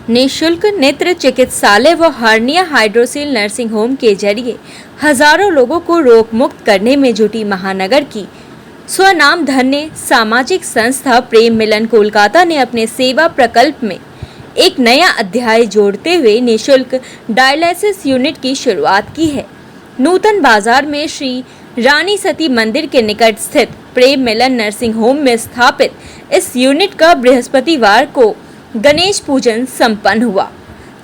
निःशुल्क नेत्र चिकित्सालय व हर्निया हाइड्रोसील नर्सिंग होम के जरिए हजारों लोगों को रोग मुक्त करने में जुटी महानगर की स्वनाम धन्य सामाजिक संस्था प्रेम मिलन कोलकाता ने अपने सेवा प्रकल्प में एक नया अध्याय जोड़ते हुए निःशुल्क डायलिसिस यूनिट की शुरुआत की है। नूतन बाजार में श्री रानी सती मंदिर के निकट स्थित प्रेम मिलन नर्सिंग होम में स्थापित इस यूनिट का बृहस्पतिवार को गणेश पूजन संपन्न हुआ,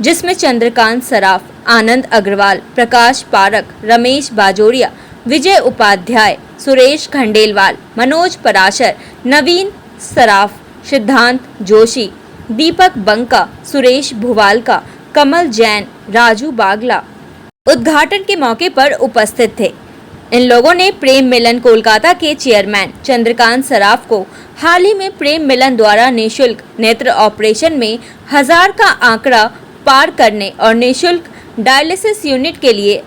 जिसमें चंद्रकांत सराफ, आनंद अग्रवाल, प्रकाश पारक, रमेश बाजोरिया, विजय उपाध्याय, सुरेश खंडेलवाल, मनोज पराशर, नवीन सराफ, सिद्धांत जोशी, दीपक बंका, सुरेश भुवालका, कमल जैन, राजू बागला उद्घाटन के मौके पर उपस्थित थे। इन लोगों ने प्रेम मिलन कोलकाता के चेयरमैन चंद्रकांत सराफ को हाल ही में प्रेम मिलन द्वारा निःशुल्क नेत्र ऑपरेशन में 1000 का आंकड़ा पार करने और निःशुल्क डायलिसिस यूनिट के लिए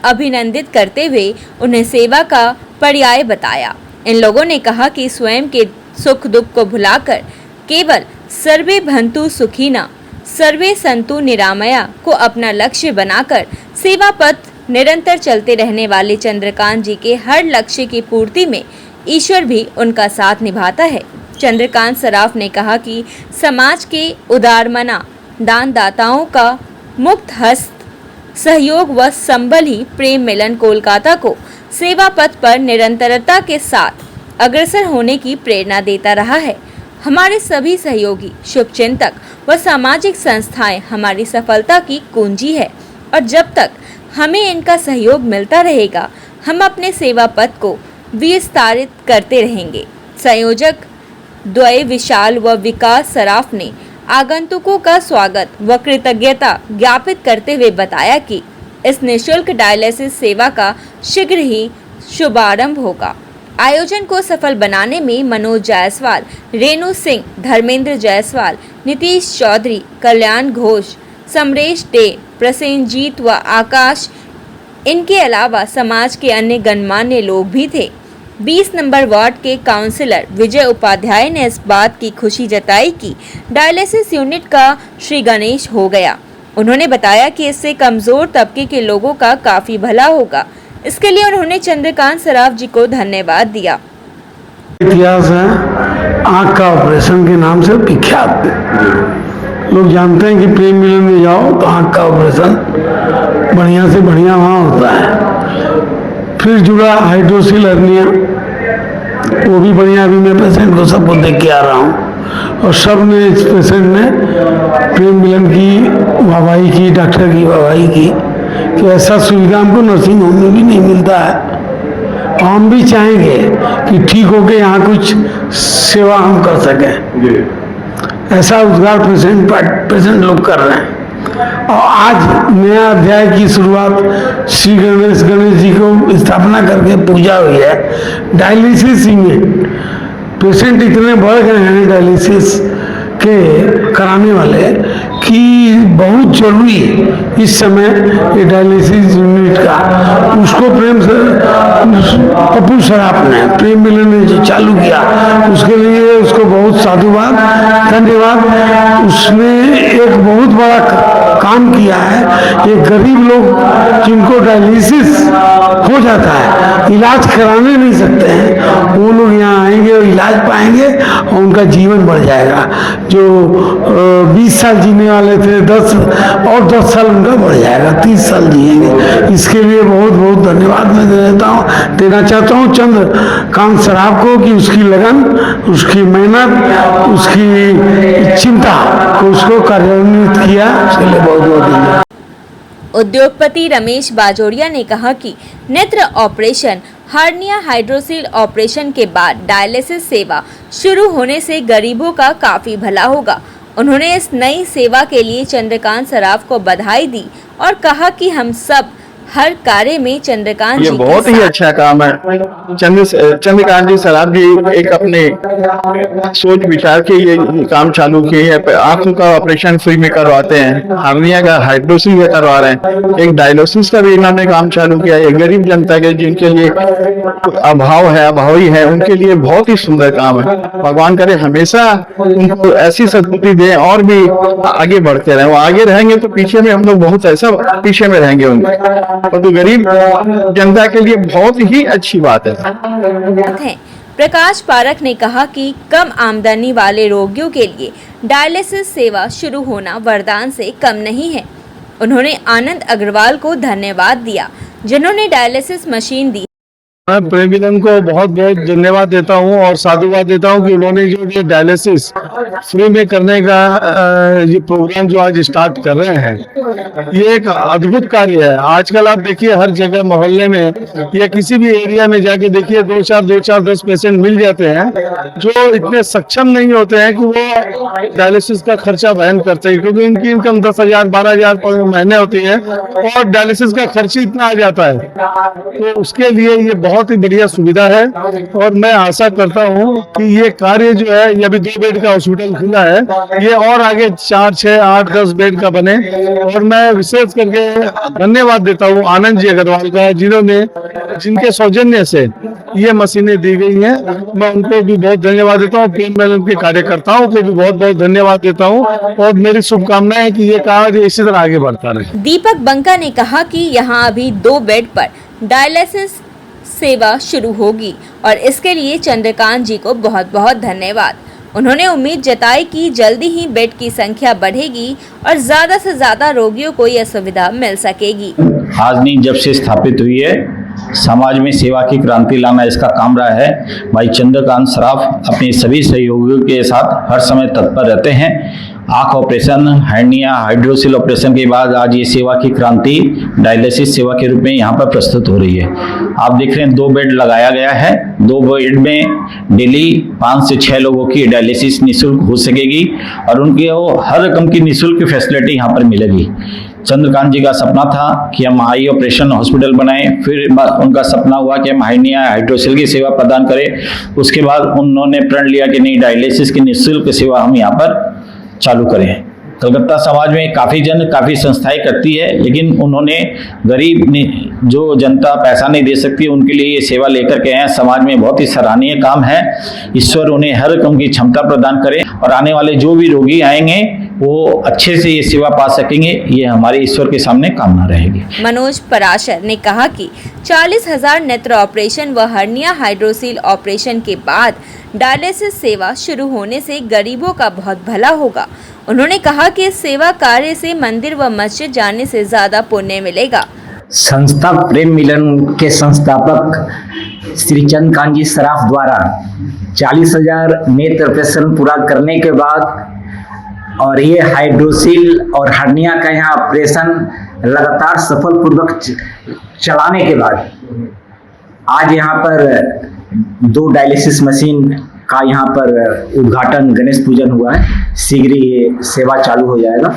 अभिनंदित करते हुए उन्हें सेवा का पर्याय बताया। इन लोगों ने कहा कि स्वयं के सुख दुख को भुलाकर केवल सर्वे भंतु सुखीना सर्वे संतु निरामया को अपना लक्ष्य बनाकर सेवा पथ निरंतर चलते रहने वाले चंद्रकांत जी के हर लक्ष्य की पूर्ति में ईश्वर भी उनका साथ निभाता है। चंद्रकांत सराफ ने कहा कि समाज के उदारमना दानदाताओं का मुक्त हस्त सहयोग व संबल ही प्रेम मिलन कोलकाता को सेवा पथ पर निरंतरता के साथ अग्रसर होने की प्रेरणा देता रहा है। हमारे सभी सहयोगी, शुभचिंतक व सामाजिक संस्थाएं हमारी सफलता की कुंजी है और जब तक हमें इनका सहयोग मिलता रहेगा, हम अपने सेवा पथ को विस्तारित करते रहेंगे। संयोजक द्वय विशाल व विकास सराफ ने आगंतुकों का स्वागत व कृतज्ञता ज्ञापित करते हुए बताया कि इस निःशुल्क डायलिसिस सेवा का शीघ्र ही शुभारंभ होगा। आयोजन को सफल बनाने में मनोज जायसवाल, रेणु सिंह, धर्मेंद्र जायसवाल, नीतीश चौधरी, कल्याण घोष, समरेश डे, प्रसेनजीत व आकाश, इनके अलावा समाज के अन्य गणमान्य लोग भी थे। 20 नंबर वार्ड के काउंसलर विजय उपाध्याय ने इस बात की खुशी जताई कि डायलिसिस यूनिट का श्री गणेश हो गया। उन्होंने बताया कि इससे कमजोर तबके के लोगों का काफी भला होगा। इसके लिए उन्होंने चंद्रकांत सराफ जी को धन्यवाद दिया। इतिहास है, आँख का ऑपरेशन के नाम से विख्यात। लोग जानते हैं कि प्रेम मिलन में जाओ तो आँख का ऑपरेशन बढ़िया से बढ़िया वहाँ होता है। फिर जुड़ा हाइड्रोसील हर्निया, वो भी बढ़िया। अभी मैं पेशेंट को सबको देख के आ रहा हूँ और सब ने, इस पेशेंट ने प्रेम मिलन की वाहवाही की, डॉक्टर की वाहवाही की कि ऐसा सुविधा हमको नर्सिंग होम में भी नहीं मिलता है। हम भी चाहेंगे कि ठीक होके यहाँ कुछ सेवा हम कर सकें। ऐसा उद्गार पेशेंट लोग कर रहे हैं और आज नया अध्याय की शुरुआत श्री गणेश जी को स्थापना करके पूजा हुई है। डायलिसिस में पेशेंट इतने बढ़ गए हैं डायलिसिस के कराने वाले कि बहुत जरूरी है इस समय ये डायलिसिस यूनिट का। उसको प्रेम से पप्पू सराफ ने, प्रेम मिलन ने जो चालू किया, उसके लिए उसको बहुत साधुवाद, धन्यवाद। उसने एक बहुत बड़ा काम किया है। ये गरीब लोग जिनको डायलिसिस हो जाता है, इलाज कराने नहीं सकते हैं, वो लोग यहाँ आएंगे और इलाज पाएंगे और उनका जीवन बढ़ जाएगा। जो 20 साल जीने वाले थे, 10 साल उनका बढ़ जाएगा, 30 साल जिएंगे। इसके लिए बहुत बहुत धन्यवाद मैं देना चाहता हूँ चंद्रकांत सराफ को कि उसकी लगन, उसकी मेहनत, उसकी चिंता को उसको कार्यान्वित किया। उसके लिए बहुत बहुत धन्यवाद। उद्योगपति रमेश बाजोरिया ने कहा कि नेत्र ऑपरेशन, हर्निया हाइड्रोसील ऑपरेशन के बाद डायलिसिस सेवा शुरू होने से गरीबों का काफी भला होगा। उन्होंने इस नई सेवा के लिए चंद्रकांत सराफ को बधाई दी और कहा कि हम सब हर कार्य में चंद्रकांत ये जी के बहुत ही साथ अच्छा काम है। चंद्रकांत जी सराफ जी एक अपने सोच विचार के ये काम चालू किए हैं। आंखों का ऑपरेशन फ्री में करवाते हैं, हार्निया का हाइड्रोसिल का करवा रहे हैं, एक डायलिसिस का भी इन्होंने काम चालू किया है। गरीब जनता के जिनके लिए अभावी है उनके लिए बहुत ही सुंदर काम है। भगवान करे हमेशा उनको ऐसी सद्बुद्धि दे और भी आगे बढ़ते रहे। वो आगे रहेंगे तो पीछे में हम लोग बहुत ऐसा पीछे में रहेंगे उनके, परंतु गरीब जनता के लिए बहुत ही अच्छी बात है। हैं। प्रकाश पारख ने कहा कि कम आमदनी वाले रोगियों के लिए डायलिसिस सेवा शुरू होना वरदान से कम नहीं है। उन्होंने आनंद अग्रवाल को धन्यवाद दिया जिन्होंने डायलिसिस मशीन दी। मैं प्रेम मिलन को बहुत बहुत धन्यवाद देता हूं और साधुवाद देता हूं कि उन्होंने जो ये डायलिसिस फ्री में करने का ये प्रोग्राम जो आज स्टार्ट कर रहे हैं, ये एक अद्भुत कार्य है। आजकल आप देखिए हर जगह मोहल्ले में या किसी भी एरिया में जाके देखिए 10 पेशेंट मिल जाते हैं जो इतने सक्षम नहीं होते हैं कि वो डायलिसिस का खर्चा वहन करते हैं, क्योंकि उनकी इनकम 10,000 12,000 महीने होती है और डायलिसिस का खर्च इतना आ जाता है। तो उसके लिए ये बहुत ही बढ़िया सुविधा है और मैं आशा करता हूं कि ये कार्य जो है, ये अभी 2 बेड का हॉस्पिटल खुला है, ये और आगे 4, 6, 8, 10 बेड का बने। और मैं विशेष करके धन्यवाद देता हूं आनंद जी अग्रवाल का, जिनके सौजन्य से ये मशीनें दी गई हैं। मैं उनको भी बहुत धन्यवाद देता हूँ। प्रेम मिलन के कार्यकर्ताओं को भी बहुत बहुत धन्यवाद देता हूँ और मेरी शुभकामनाएं है कि ये कार्य इसी तरह आगे बढ़ता रहे। दीपक बंका ने कहा कि यहाँ अभी 2 बेड पर डायलिसिस सेवा शुरू होगी और इसके लिए चंद्रकांत जी को बहुत बहुत धन्यवाद। उन्होंने उम्मीद जताई कि जल्दी ही बेड की संख्या बढ़ेगी और ज्यादा से ज्यादा रोगियों को यह सुविधा मिल सकेगी। हाजनी जब से स्थापित हुई है, समाज में सेवा की क्रांति लाना इसका काम रहा है। भाई चंद्रकांत सराफ अपने सभी सहयोगियों के साथ हर समय तत्पर रहते हैं। आँख ऑपरेशन, हर्निया, हाइड्रोसिल ऑपरेशन के बाद आज ये सेवा की क्रांति डायलिसिस सेवा के रूप में यहाँ पर प्रस्तुत हो रही है। आप देख रहे हैं 2 बेड लगाया गया है। 2 बेड में डेली 5 से 6 लोगों की डायलिसिस निःशुल्क हो सकेगी और उनके हर रकम की निःशुल्क फैसिलिटी यहाँ पर मिलेगी। चंद्रकांत जी का सपना था कि हम आई ऑपरेशन हॉस्पिटल बनाएं, फिर उनका सपना हुआ कि हम हार्निया हाइड्रोसिल की सेवा प्रदान करें। उसके बाद उन्होंने प्रण लिया कि नहीं, डायलिसिस की निःशुल्क सेवा हम यहाँ पर चालू करें। कलकत्ता समाज में काफ़ी संस्थाएं करती है, लेकिन उन्होंने गरीब जो जनता पैसा नहीं दे सकती उनके लिए ये सेवा लेकर के आए। समाज में बहुत ही सराहनीय काम है। ईश्वर उन्हें हर रकम की क्षमता प्रदान करे और आने वाले जो भी रोगी आएंगे वो अच्छे से ये सेवा पा सकेंगे। ये हमारे ईश्वर के सामने कामना रहेगी। मनोज पराशर ने कहा कि 40,000 नेत्र ऑपरेशन व हर्निया हाइड्रोसिल ऑपरेशन के बाद डायलिसिस सेवा शुरू होने से गरीबों का बहुत भला होगा। उन्होंने कहा कि इस सेवा कार्य से मंदिर व मस्जिद जाने से ज्यादा पुण्य मिलेगा। संस्था प्रेम मिलन के संस्थापक श्री चंद्रकांत जी सराफ द्वारा 40,000 नेत्र ऑपरेशन पूरा करने के बाद और ये हाइड्रोसिल और हर्निया का यहाँ ऑपरेशन लगातार सफलपूर्वक चलाने के बाद आज यहाँ पर 2 डायलिसिस मशीन का यहाँ पर उद्घाटन, गणेश पूजन हुआ है। शीघ्र ये सेवा चालू हो जाएगा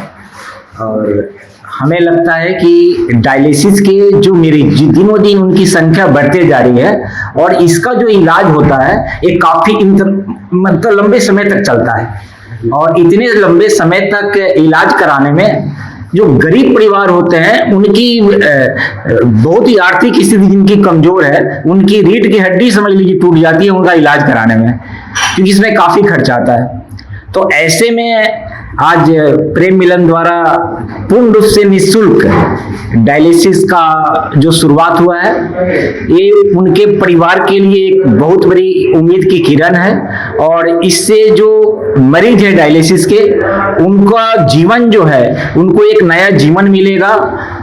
और हमें लगता है कि डायलिसिस के जो मरीज दिनों दिन उनकी संख्या बढ़ते जा रही है और इसका जो इलाज होता है ये काफी मतलब लंबे समय तक चलता है और इतने लंबे समय तक इलाज कराने में जो गरीब परिवार होते हैं उनकी बहुत ही आर्थिक स्थिति जिनकी कमजोर है, उनकी रीढ़ की हड्डी समझ लीजिए टूट जाती है उनका इलाज कराने में, क्योंकि इसमें काफी खर्चा आता है। तो ऐसे में आज प्रेम मिलन द्वारा पूर्ण रूप से निःशुल्क डायलिसिस का जो शुरुआत हुआ है, ये उनके परिवार के लिए एक बहुत बड़ी उम्मीद की किरण है और इससे जो मरीज है डायलिसिस के, उनका जीवन जो है, उनको एक नया जीवन मिलेगा।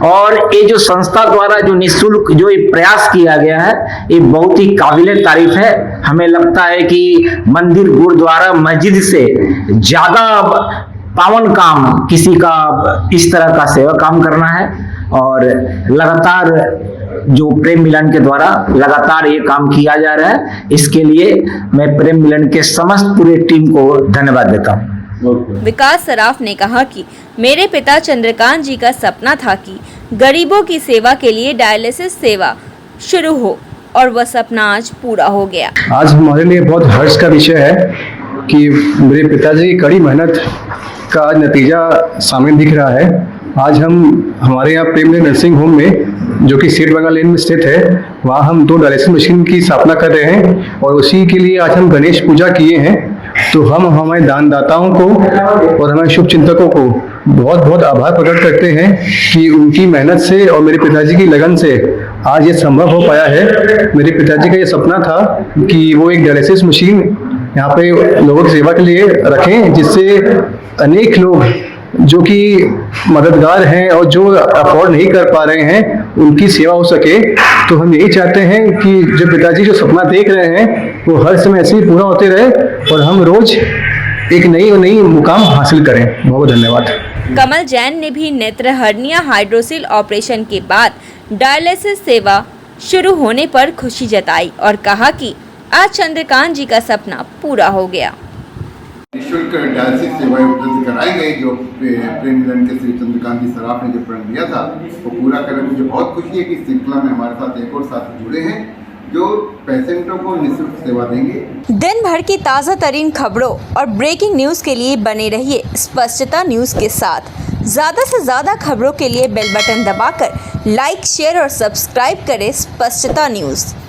और ये जो संस्था द्वारा जो निःशुल्क जो ये प्रयास किया गया है, ये बहुत ही काबिले तारीफ है। हमें लगता है कि मंदिर, गुरुद्वारा, मस्जिद से ज्यादा पावन काम किसी का इस तरह का सेवा काम करना है और लगातार जो प्रेम मिलन के द्वारा लगातार ये काम किया जा रहा है। इसके लिए मैं प्रेम मिलन के समस्त पूरे टीम को धन्यवाद देता हूँ। विकास सराफ ने कहा कि मेरे पिता चंद्रकांत जी का सपना था कि गरीबों की सेवा के लिए डायलिसिस सेवा शुरू हो और वह सपना आज पूरा हो गया। आज हमारे लिए बहुत हर्ष का विषय है कि मेरे पिताजी की कड़ी मेहनत का आज नतीजा सामने दिख रहा है। आज हम हमारे यहाँ प्रेम मिलन नर्सिंग होम में, जो कि सेठ बंगाल लेन में स्थित है, वहाँ हम 2 डायलिसिस मशीन की स्थापना कर रहे हैं और उसी के लिए आज हम गणेश पूजा किए हैं। तो हम हमारे दानदाताओं को और हमारे शुभ चिंतकों को बहुत बहुत आभार प्रकट करते हैं कि उनकी मेहनत से और मेरे पिताजी की लगन से आज ये संभव हो पाया है। मेरे पिताजी का ये सपना था कि वो एक डायलिसिस मशीन यहाँ पे लोगों की सेवा के लिए रखें, जिससे अनेक लोग जो कि मददगार हैं और जो अफोर्ड नहीं कर पा रहे हैं उनकी सेवा हो सके। तो हम यही चाहते हैं कि जो पिताजी जो सपना देख रहे हैं वो हर समय ऐसे ही पूरा होते रहे और हम रोज एक नई मुकाम हासिल करें। बहुत धन्यवाद। कमल जैन ने भी नेत्र हर्निया हाइड्रोसिल ऑपरेशन के बाद डायलिसिस सेवा शुरू होने पर खुशी जताई और कहा कि आज चंद्रकांत जी का सपना पूरा हो गया। निःशुल्क डायलिसिस सेवाएं उपलब्ध कराई गई जो प्रेम मिलन के श्री चंद्रकांत जी सराफ ने जो प्रण लिया था वो पूरा करने मुझे बहुत खुशी है कि इस श्रृंखला में हमारे साथ एक और साथी जुड़े हैं जो पेशेंटों को निःशुल्क सेवा देंगे। दिन भर की ताज़ा तरीन खबरों और ब्रेकिंग न्यूज़ के लिए बने रहिए स्पष्टता न्यूज़ के साथ। ज़्यादा से ज़्यादा खबरों के लिए बेल बटन दबाकर लाइक, शेयर और सब्सक्राइब करें स्पष्टता न्यूज़।